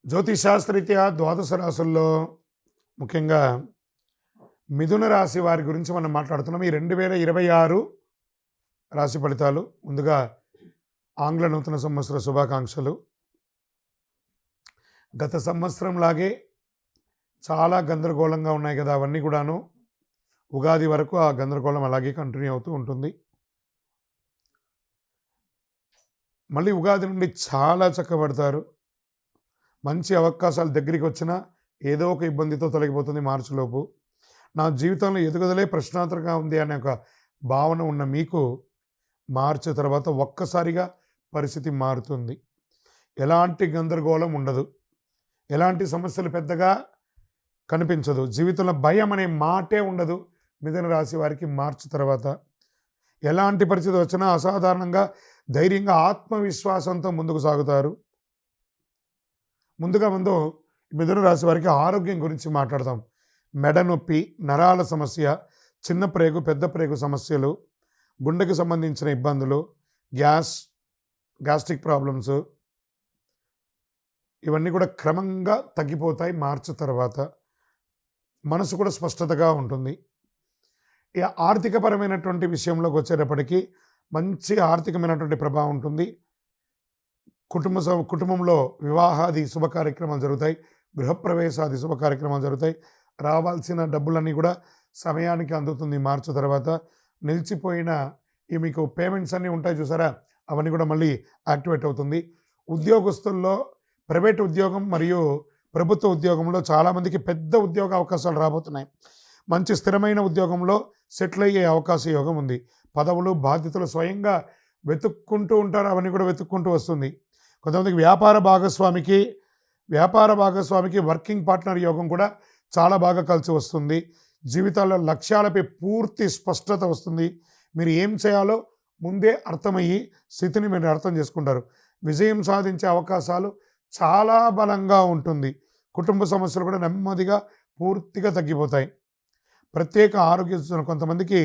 జ్యోతిషాస్త్రరీత్యా ద్వాదశ రాశుల్లో ముఖ్యంగా మిథున రాశి వారి గురించి మనం మాట్లాడుతున్నాం. ఈ 2026 రాశి ఫలితాలు. ముందుగా ఆంగ్ల నూతన సంవత్సర శుభాకాంక్షలు. గత సంవత్సరం లాగే చాలా గందరగోళంగా ఉన్నాయి కదా, అవన్నీ కూడాను ఉగాది వరకు ఆ గందరగోళం అలాగే కంటిన్యూ అవుతూ ఉంటుంది. మళ్ళీ ఉగాది నుండి చాలా చక్కబడతారు. మంచి అవకాశాలు దగ్గరికి వచ్చినా ఏదో ఒక ఇబ్బందితో తొలగిపోతుంది మార్చిలోపు. నా జీవితంలో ఎదుగుదలే ప్రశ్నార్థకంగా ఉంది అనే ఒక భావన ఉన్న మీకు మార్చి తర్వాత ఒక్కసారిగా పరిస్థితి మారుతుంది. ఎలాంటి గందరగోళం ఉండదు, ఎలాంటి సమస్యలు పెద్దగా కనిపించదు, జీవితంలో భయం అనే మాటే ఉండదు. మిథున రాశి వారికి మార్చి తర్వాత ఎలాంటి పరిస్థితి వచ్చినా అసాధారణంగా ధైర్యంగా ఆత్మవిశ్వాసంతో ముందుకు సాగుతారు. ముందు మిథున రాశి వారికి ఆరోగ్యం గురించి మాట్లాడదాం. మెడ నొప్పి, నరాల సమస్య, చిన్న ప్రేగు పెద్ద ప్రేగు సమస్యలు, గుండెకు సంబంధించిన ఇబ్బందులు, గ్యాస్ట్రిక్ ప్రాబ్లమ్స్, ఇవన్నీ కూడా క్రమంగా తగ్గిపోతాయి మార్చి తర్వాత. మనసు కూడా స్పష్టతగా ఉంటుంది. ఈ ఆర్థికపరమైనటువంటి విషయంలోకి వచ్చేటప్పటికీ మంచి ఆర్థికమైనటువంటి ప్రభావం ఉంటుంది. కుటుంబంలో వివాహాది శుభ కార్యక్రమాలు జరుగుతాయి, గృహప్రవేశాది శుభ కార్యక్రమాలు జరుగుతాయి. రావాల్సిన డబ్బులన్నీ కూడా సమయానికి అందుతుంది మార్చి తర్వాత. నిలిచిపోయిన ఈ మీకు పేమెంట్స్ అన్నీ ఉంటాయి చూసారా, అవన్నీ కూడా మళ్ళీ యాక్టివేట్ అవుతుంది. ఉద్యోగస్తుల్లో ప్రైవేట్ ఉద్యోగం మరియు ప్రభుత్వ ఉద్యోగంలో చాలామందికి పెద్ద ఉద్యోగ అవకాశాలు రాబోతున్నాయి. మంచి స్థిరమైన ఉద్యోగంలో సెటిల్ అయ్యే అవకాశ యోగం ఉంది. పదవులు బాధ్యతలు స్వయంగా వెతుక్కుంటూ ఉంటారు, అవన్నీ కూడా వెతుక్కుంటూ వస్తుంది. కొంతమందికి వ్యాపార భాగస్వామికి వర్కింగ్ పార్ట్నర్ యోగం కూడా చాలా బాగా కలిసి వస్తుంది. జీవితాల్లో లక్ష్యాలపై పూర్తి స్పష్టత వస్తుంది. మీరు ఏం చేయాలో ముందే అర్థమయ్యి స్థితిని మీరు అర్థం చేసుకుంటారు. విజయం సాధించే అవకాశాలు చాలా బలంగా ఉంటుంది. కుటుంబ సమస్యలు కూడా నెమ్మదిగా పూర్తిగా తగ్గిపోతాయి. ప్రత్యేక ఆరోగ్య సూచన, కొంతమందికి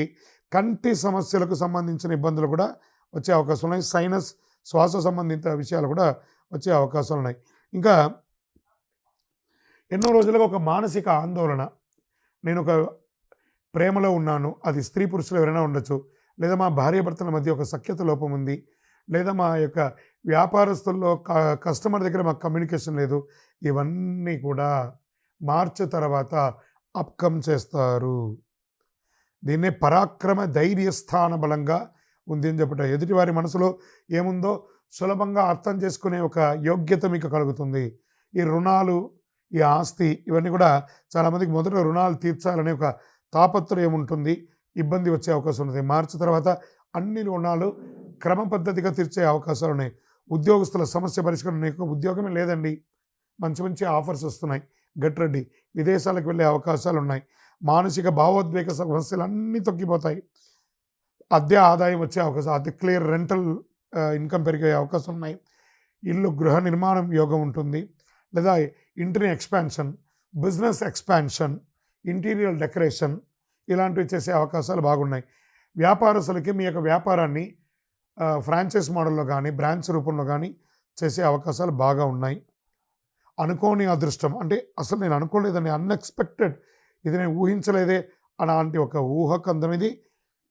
కంటి సమస్యలకు సంబంధించిన ఇబ్బందులు కూడా వచ్చే అవకాశం ఉన్నాయి. సైనస్, శ్వాస సంబంధిత విషయాలు కూడా వచ్చే అవకాశాలు ఉన్నాయి. ఇంకా ఎన్నో రోజులుగా ఒక మానసిక ఆందోళన, నేను ఒక ప్రేమలో ఉన్నాను, అది స్త్రీ పురుషులు ఎవరైనా ఉండొచ్చు, లేదా మా భార్యాభర్తల మధ్య ఒక సఖ్యత లోపం ఉంది, లేదా మా యొక్క వ్యాపారస్తుల్లో కస్టమర్ దగ్గర మాకు కమ్యూనికేషన్ లేదు, ఇవన్నీ కూడా మార్చి తర్వాత అప్కమ్ చేస్తారు. దీన్నే పరాక్రమ ధైర్యస్థాన బలంగా ఉంది అని చెప్పట. ఎదుటివారి మనసులో ఏముందో సులభంగా అర్థం చేసుకునే ఒక యోగ్యత మీకు కలుగుతుంది. ఈ రుణాలు, ఈ ఆస్తి, ఇవన్నీ కూడా చాలామందికి మొదట రుణాలు తీర్చాలనే ఒక తాపత్రయం ఉంటుంది, ఇబ్బంది వచ్చే అవకాశం ఉంటుంది. మార్చి తర్వాత అన్ని రుణాలు క్రమ పద్ధతిగా తీర్చే అవకాశాలు ఉన్నాయి. ఉద్యోగస్తుల సమస్య పరిష్కారం, నీకు ఉద్యోగమే లేదండి, మంచి మంచి ఆఫర్స్ వస్తున్నాయి, గెట్ రెడీ, విదేశాలకు వెళ్ళే అవకాశాలు ఉన్నాయి. మానసిక భావోద్వేగ సమస్యలు అన్నీ తగ్గిపోతాయి. అద్దె ఆదాయం వచ్చే అవకాశం, అద్దె క్లియర్ రెంటల్ ఇన్కమ్ పెరిగే అవకాశం ఉన్నాయి. ఇల్లు గృహ నిర్మాణం యోగం ఉంటుంది, లేదా ఇంటిని expansion, business expansion, interior decoration, ఇలాంటివి చేసే అవకాశాలు బాగున్నాయి. వ్యాపారస్తులకి మీ యొక్క వ్యాపారాన్ని ఫ్రాంచైజ్ మోడల్లో కానీ బ్రాంచ్ రూపంలో కానీ చేసే అవకాశాలు బాగా ఉన్నాయి. అనుకోని అదృష్టం, అంటే అసలు నేను అనుకోలేదని, అన్ఎక్స్పెక్టెడ్, ఇది నేను ఊహించలేదే అలాంటి ఒక ఊహకందం ఇది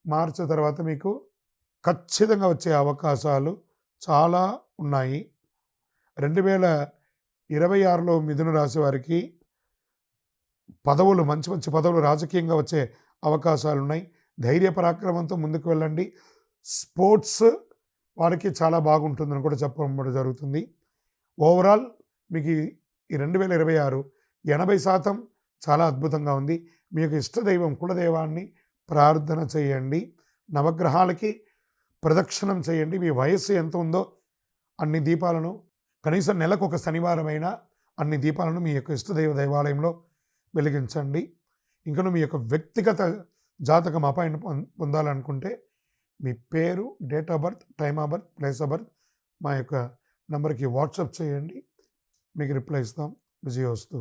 మార్చి తర్వాత మీకు ఖచ్చితంగా వచ్చే అవకాశాలు చాలా ఉన్నాయి. 2026లో మిథున రాశి వారికి పదవులు, మంచి మంచి పదవులు రాజకీయంగా వచ్చే అవకాశాలు ఉన్నాయి. ధైర్య పరాక్రమంతో ముందుకు వెళ్ళండి. స్పోర్ట్స్ వారికి చాలా బాగుంటుందని కూడా చెప్పడం జరుగుతుంది. ఓవరాల్ మీకు ఈ 2026 80% చాలా అద్భుతంగా ఉంది. మీ యొక్క ఇష్టదైవం కులదైవాన్ని ప్రార్థన చేయండి, నవగ్రహాలకి ప్రదక్షిణం చేయండి. మీ వయస్సు ఎంత ఉందో అన్ని దీపాలను, కనీసం నెలకు ఒక శనివారమైనా అన్ని దీపాలను మీ యొక్క ఇష్టదైవ దేవాలయంలో వెలిగించండి. ఇంకను మీ యొక్క వ్యక్తిగత జాతకం అపాయింట్మెంట్ పొందాలనుకుంటే మీ పేరు, date of birth, time of birth, place of birth మా యొక్క నెంబర్కి వాట్సాప్ చేయండి, మీకు రిప్లై ఇస్తాం. విజయోస్తు.